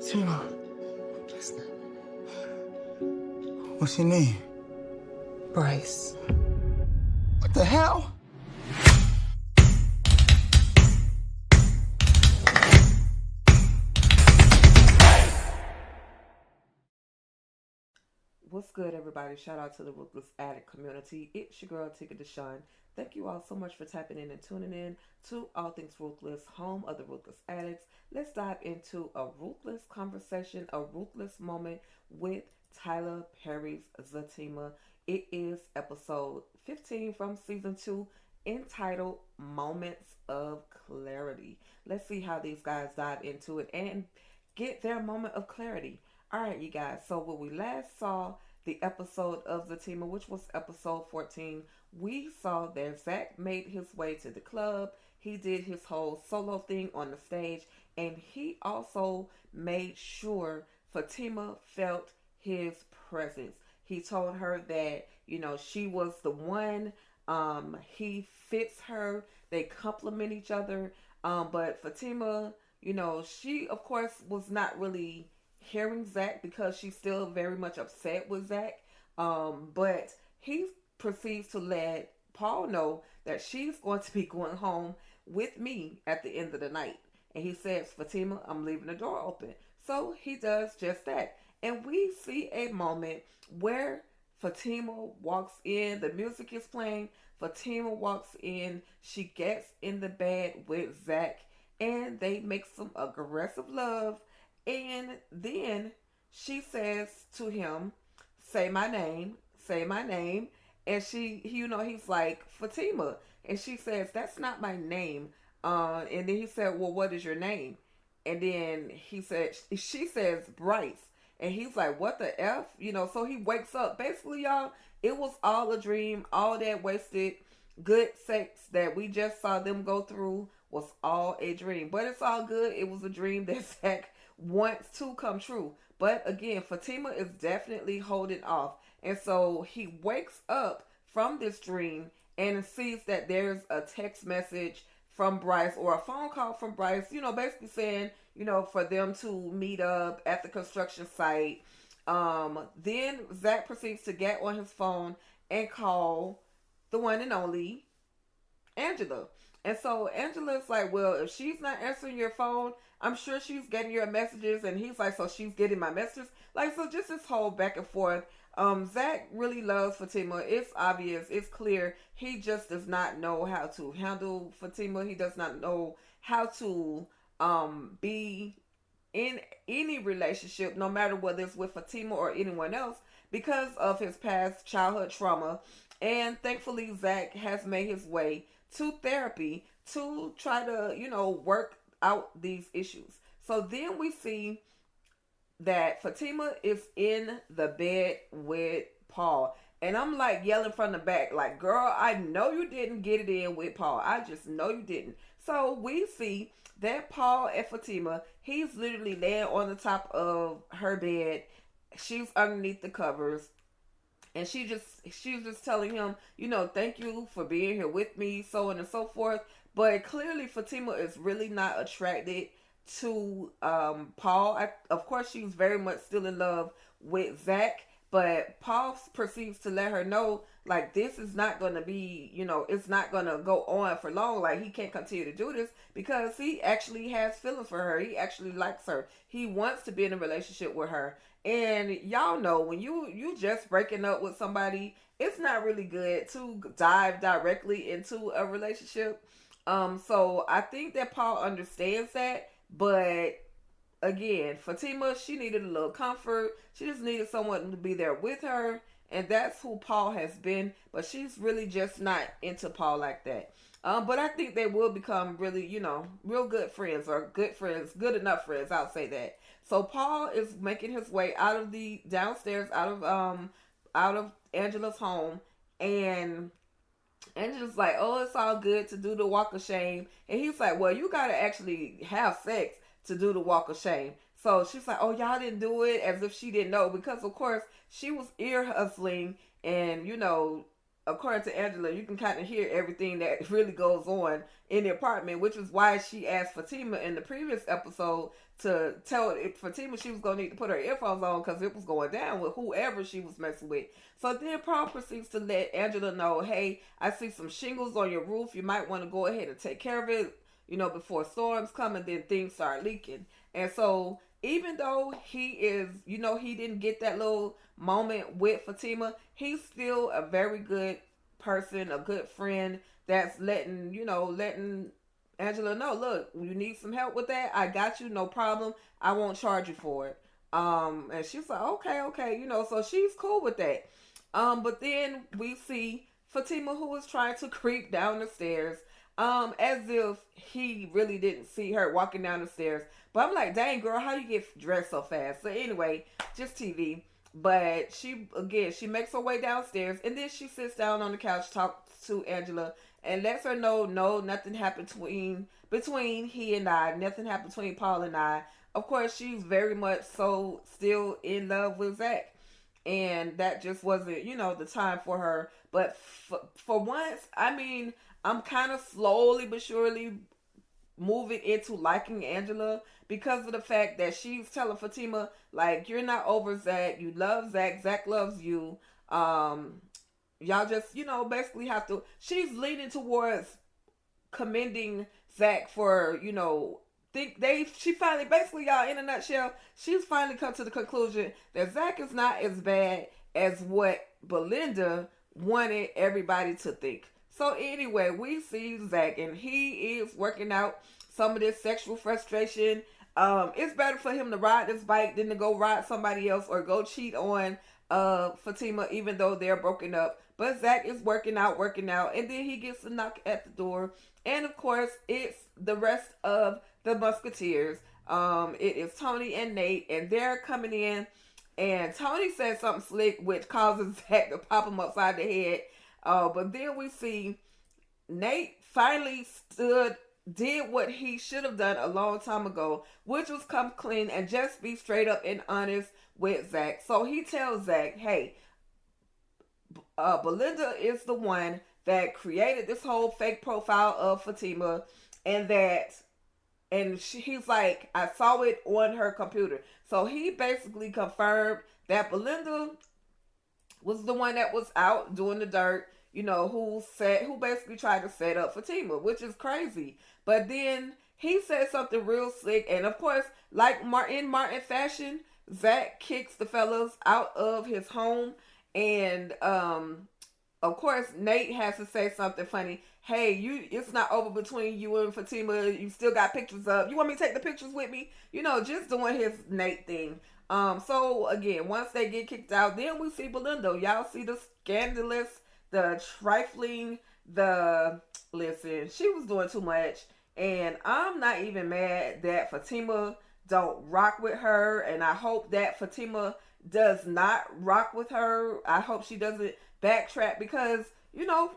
Zatima. What's your name? Bryce. What the hell? What's good, everybody? Shout out to the Ruthless Addict community. It's your girl, Tika Deshawn. Thank you all so much for tapping in and tuning in to All Things Ruthless, home of the Ruthless Addicts. Let's dive into a ruthless conversation, a ruthless moment with Tyler Perry's Zatima. It is episode 15 from season 2, entitled Moments of Clarity. Let's see how these guys dive into it and get their moment of clarity. All right, you guys. So when we last saw the episode of Zatima, which was episode 14, we saw that Zach made his way to the club. He did his whole solo thing on the stage, and he also made sure Fatima felt his presence. He told her that, she was the one. He fits her. They complement each other. But Fatima, she, of course, was not really hearing Zach because she's still very much upset with Zach. But he proceeds to let Paul know that she's going to be going home with me at the end of the night. And he says, Fatima, I'm leaving the door open. So he does just that. And we see a moment where Fatima walks in, the music is playing, Fatima walks in, she gets in the bed with Zach, and they make some aggressive love. And then she says to him, say my name. And he's like, Fatima. And she says, that's not my name. And then he said, well, what is your name? And then she says, Bryce. And he's like, what the F? So he wakes up. Basically, y'all, it was all a dream. All that wasted good sex that we just saw them go through was all a dream. But it's all good. It was a dream that Zach wants to come true. But again, Fatima is definitely holding off. And so he wakes up from this dream and sees that there's a text message from Bryce or a phone call from Bryce, basically saying, for them to meet up at the construction site. Then Zach proceeds to get on his phone and call the one and only Angela. And so Angela's like, well, if she's not answering your phone, I'm sure she's getting your messages. And he's like, so she's getting my messages? Like, so just this whole back and forth. Zach really loves Fatima. It's obvious. It's clear. He just does not know how to handle Fatima. He does not know how to be in any relationship, no matter whether it's with Fatima or anyone else, because of his past childhood trauma. And thankfully, Zach has made his way to therapy to try to, work out these issues. So then we see that Fatima is in the bed with Paul. And I'm like yelling from the back, like, girl, I know you didn't get it in with Paul. I just know you didn't. So we see that Paul and Fatima, he's literally laying on the top of her bed. She's underneath the covers. And she's just telling him, thank you for being here with me, so on and so forth. But clearly Fatima is really not attracted to Paul. Of course, she's very much still in love with Zach. But Paul proceeds to let her know, like, this is not going to be, it's not going to go on for long. Like, he can't continue to do this because he actually has feelings for her. He actually likes her. He wants to be in a relationship with her. And y'all know when you just breaking up with somebody, it's not really good to dive directly into a relationship. So I think that Paul understands that, but again, Fatima, she needed a little comfort. She just needed someone to be there with her, and that's who Paul has been. But she's really just not into Paul like that. But I think they will become really, real good friends, or good friends, good enough friends. I'll say that. So Paul is making his way out of the downstairs, out of Angela's home, and Angela's like, oh, it's all good to do the walk of shame. And he's like, well, you gotta actually have sex to do the walk of shame. So she's like, oh, y'all didn't do it, as if she didn't know, because of course she was ear hustling and according to Angela, you can kind of hear everything that really goes on in the apartment, which is why she asked Fatima in the previous episode to tell Fatima she was going to need to put her earphones on because it was going down with whoever she was messing with. So then Paul proceeds to let Angela know, hey, I see some shingles on your roof. You might want to go ahead and take care of it, before storms come and then things start leaking. And so even though he is, he didn't get that little moment with Fatima, he's still a very good person, a good friend that's letting Angela know, look, you need some help with that? I got you, no problem. I won't charge you for it. And she's like, okay, so she's cool with that. But then we see Fatima, who is trying to creep down the stairs, as if he really didn't see her walking down the stairs. But I'm like, dang, girl, how you get dressed so fast? So anyway, just TV. But she makes her way downstairs, and then she sits down on the couch, talks to Angela, and lets her know, no, nothing happened between he and I. Nothing happened between Paul and I. Of course, she's very much so still in love with Zach. And that just wasn't, the time for her. But for once, I'm kind of slowly but surely moving into liking Angela because of the fact that she's telling Fatima, like, you're not over Zach. You love Zach. Zach loves you. Y'all just, basically have to. She's leaning towards commending Zach for, she finally, basically, y'all, in a nutshell, she's finally come to the conclusion that Zach is not as bad as what Belinda wanted everybody to think. So anyway, we see Zach, and he is working out some of this sexual frustration. It's better for him to ride this bike than to go ride somebody else or go cheat on Fatima, even though they're broken up. But Zach is working out, and then he gets a knock at the door. And of course, it's the rest of the Musketeers. It is Tony and Nate, and they're coming in. And Tony says something slick, which causes Zach to pop him upside the head. But then we see Nate finally did what he should have done a long time ago, which was come clean and just be straight up and honest with Zach. So he tells Zach, hey, Belinda is the one that created this whole fake profile of Fatima, and he's like, I saw it on her computer. So he basically confirmed that Belinda was the one that was out doing the dirt, who basically tried to set up Fatima, which is crazy. But then he said something real slick, and of course, like Martin fashion, Zach kicks the fellas out of his home, and of course, Nate has to say something funny. Hey, it's not over between you and Fatima. You still got pictures up. You want me to take the pictures with me? Just doing his Nate thing. So again, once they get kicked out, then we see Belinda. Y'all see the scandalous, the trifling, listen, she was doing too much. And I'm not even mad that Fatima don't rock with her. And I hope that Fatima does not rock with her. I hope she doesn't backtrack because,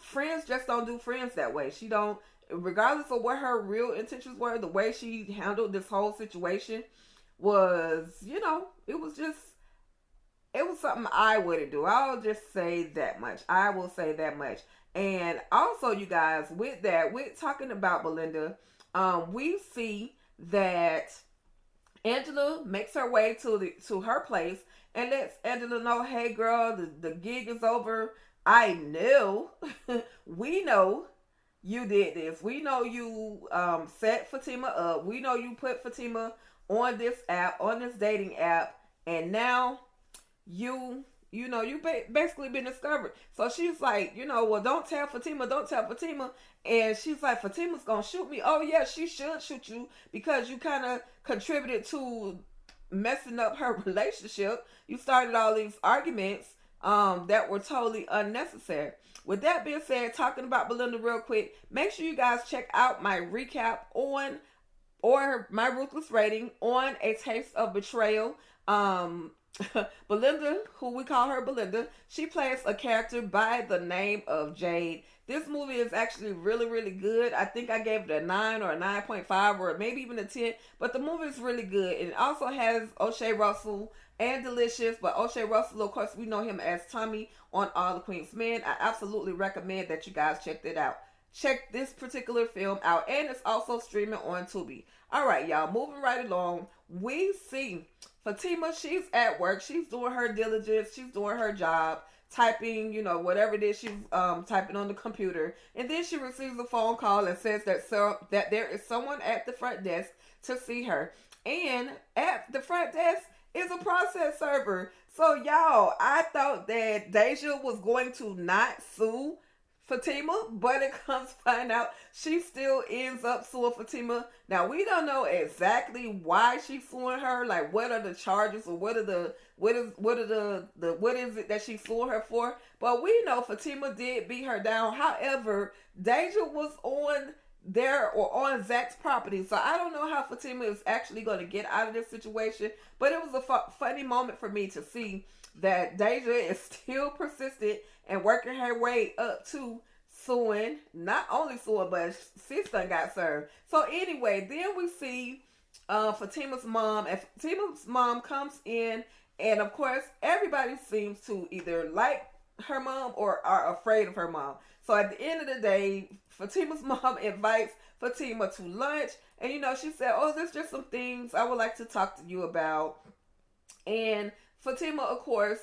friends just don't do friends that way. She don't, regardless of what her real intentions were, the way she handled this whole situation was, it was something I wouldn't do. I'll just say that much. I will say that much. And also, you guys, with talking about Belinda, we see that Angela makes her way to her place and lets Angela know, hey girl, the gig is over. I know, we know you did this. We know you set Fatima up. We know you put Fatima on this app, on this dating app, and now you basically been discovered. So she's like, well, don't tell Fatima. And she's like, Fatima's gonna shoot me. Oh yeah, she should shoot you because you kind of contributed to messing up her relationship. You started all these arguments that were totally unnecessary. With that being said, talking about Belinda real quick, make sure you guys check out my recap or my Ruthless rating on A Taste of Betrayal. Belinda, who we call her Belinda, she plays a character by the name of Jade. This movie is actually really, really good. I think I gave it a 9 or a 9.5 or maybe even a 10. But the movie is really good. And it also has O'Shea Russell and Delicious. But O'Shea Russell, of course, we know him as Tommy on All the Queen's Men. I absolutely recommend that you guys check that out. Check this particular film out. And it's also streaming on Tubi. All right, y'all. Moving right along. We see Fatima, she's at work. She's doing her diligence. She's doing her job, typing, whatever it is she's typing on the computer. And then she receives a phone call and says that there is someone at the front desk to see her. And at the front desk is a process server. So, y'all, I thought that Deja was going to not sue Fatima, but it comes to find out she still ends up suing Fatima. Now we don't know exactly why she's suing her, like what are the charges or what is it that she's suing her for. But we know Fatima did beat her down. However, Deja was on Zach's property, so I don't know how Fatima is actually going to get out of this situation. But it was a funny moment for me to see that Deja is still persistent and working her way up to suing, not only suing, but sis done got served. So anyway, then we see Fatima's mom, and Fatima's mom comes in, and of course, everybody seems to either like her mom or are afraid of her mom. So at the end of the day, Fatima's mom invites Fatima to lunch, and she said, "Oh, there's just some things I would like to talk to you about." And Fatima, of course,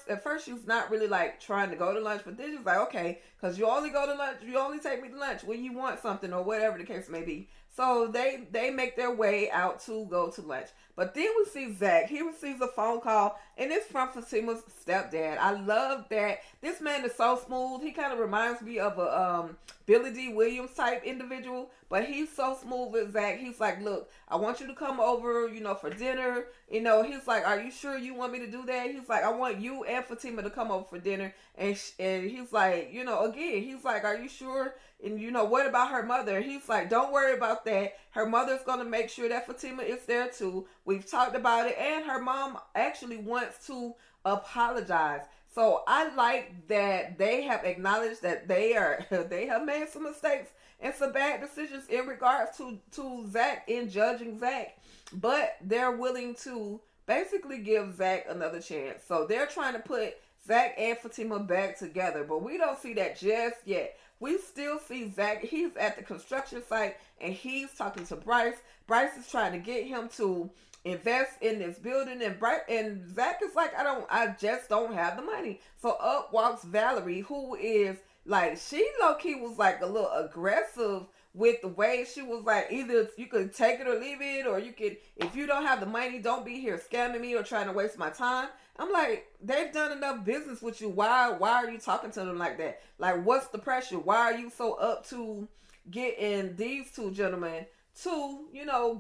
at first she was not really like trying to go to lunch, but then she's like, okay, because you only go to lunch, you only take me to lunch when you want something or whatever the case may be. So they make their way out to go to lunch. But then we see Zach. He receives a phone call, and it's from Fatima's stepdad. I love that. This man is so smooth. He kind of reminds me of a Billy D. Williams type individual, but he's so smooth with Zach. He's like, look, I want you to come over, for dinner. He's like, are you sure you want me to do that? He's like, I want you and Fatima to come over for dinner. And he's like, again, he's like, are you sure? And what about her mother? He's like, don't worry about that. Her mother's going to make sure that Fatima is there too. We've talked about it. And her mom actually wants to apologize. So I like that they have acknowledged that they have made some mistakes and some bad decisions in regards to Zach, in judging Zach. But they're willing to basically give Zach another chance. So they're trying to put Zach and Fatima back together. But we don't see that just yet. We still see Zach. He's at the construction site and he's talking to Bryce. Bryce is trying to get him to invest in this building, and Zach is like, I just don't have the money. So up walks Valerie, who is like, she low-key was like a little aggressive with the way she was like, either you could take it or leave it, or you could, if you don't have the money, don't be here scamming me or trying to waste my time. I'm like, they've done enough business with you. Why are you talking to them like that? Like, what's the pressure? Why are you so up to getting these two gentlemen to,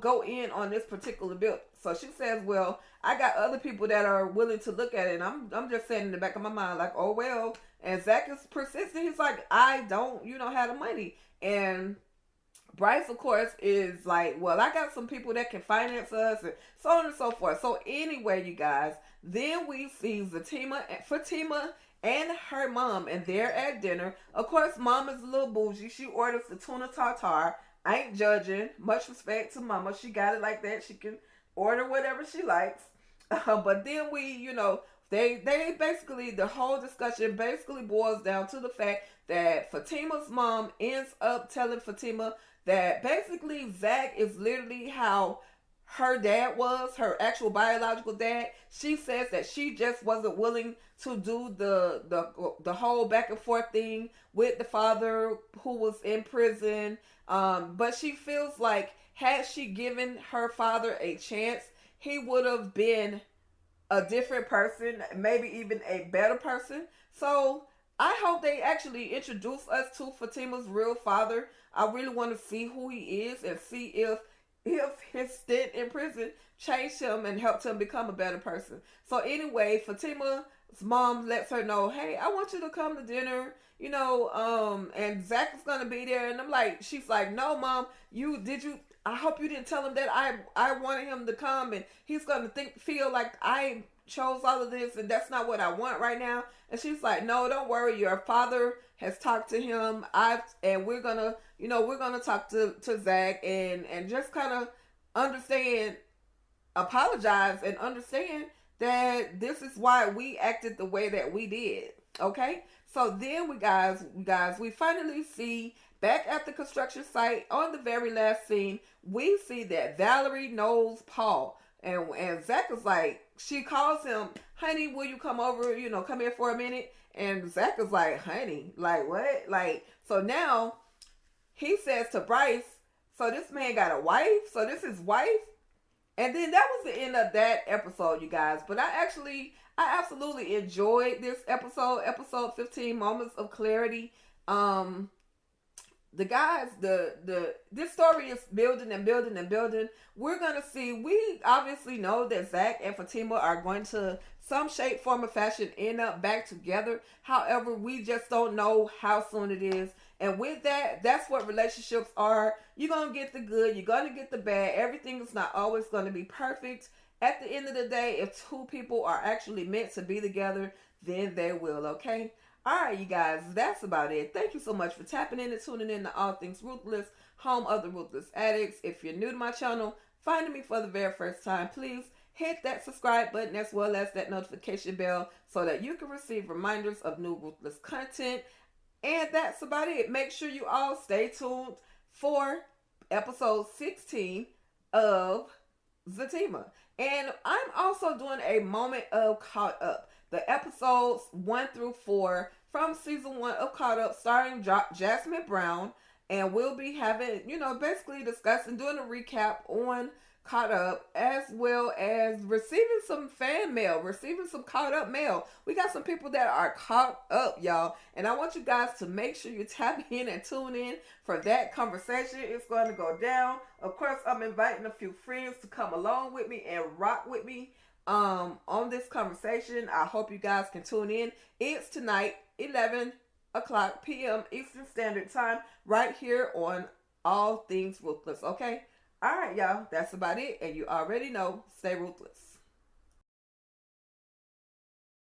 go in on this particular bill? So she says, well, I got other people that are willing to look at it. And I'm just saying in the back of my mind, like, oh, well. And Zach is persistent. He's like, I don't, have the money. And Bryce, of course, is like, well, I got some people that can finance us, and so on and so forth. So anyway, you guys, then we see Fatima and her mom, and they're at dinner. Of course, mom is a little bougie. She orders the tuna tartare. I ain't judging. Much respect to mama. She got it like that. She can order whatever she likes. But then they basically, the whole discussion basically boils down to the fact that Fatima's mom ends up telling Fatima that basically Zach is literally how her dad was, her actual biological dad. She says that she just wasn't willing to do the whole back and forth thing with the father who was in prison. But she feels like had she given her father a chance, he would have been a different person, maybe even a better person. So I hope they actually introduce us to Fatima's real father. I really want to see who he is and see if his stint in prison changed him and helped him become a better person. So anyway, Fatima's mom lets her know, hey, I want you to come to dinner, and Zach is going to be there. And I'm like, she's like, no, mom, I hope you didn't tell him that I wanted him to come, and he's gonna feel like I chose all of this, and that's not what I want right now. And she's like, no, don't worry, your father has talked to him. And we're gonna, we're gonna talk to Zach and just kind of understand, apologize, and understand that this is why we acted the way that we did. Okay, so then we finally see back at the construction site on the very last scene, we see that Valerie knows Paul. And Zach is like, she calls him, honey, will you come over, come here for a minute? And Zach is like, honey, like what? Like, so now he says to Bryce, so this man got a wife? So this is wife? And then that was the end of that episode, you guys. But I absolutely enjoyed this episode 15, Moments of Clarity. The guys, this story is building and building and building. We're gonna see. We obviously know that Zach and Fatima are going to some shape, form, or fashion end up back together. However, we just don't know how soon it is. And with that, that's what relationships are. You're gonna get the good, you're gonna get the bad. Everything is not always gonna be perfect. At the end of the day, if two people are actually meant to be together, then they will. Okay. Alright, you guys, that's about it. Thank you so much for tapping in and tuning in to All Things Ruthless, home of the Ruthless Addicts. If you're new to my channel, finding me for the very first time, please hit that subscribe button as well as that notification bell so that you can receive reminders of new Ruthless content. And that's about it. Make sure you all stay tuned for episode 16 of Zatima. And I'm also doing a moment of Caught Up. The episodes 1 through 4 from season 1 of Caught Up, starring Jasmine Brown. And we'll be having, basically discussing, doing a recap on Caught Up, as well as receiving some fan mail, receiving some Caught Up mail. We got some people that are caught up, y'all. And I want you guys to make sure you tap in and tune in for that conversation. It's going to go down. Of course, I'm inviting a few friends to come along with me and rock with me on this conversation. I hope you guys can tune in. It's tonight, 11 o'clock p.m. Eastern Standard Time, right here on All Things Ruthless. Okay? All right, y'all. That's about it. And you already know, stay ruthless.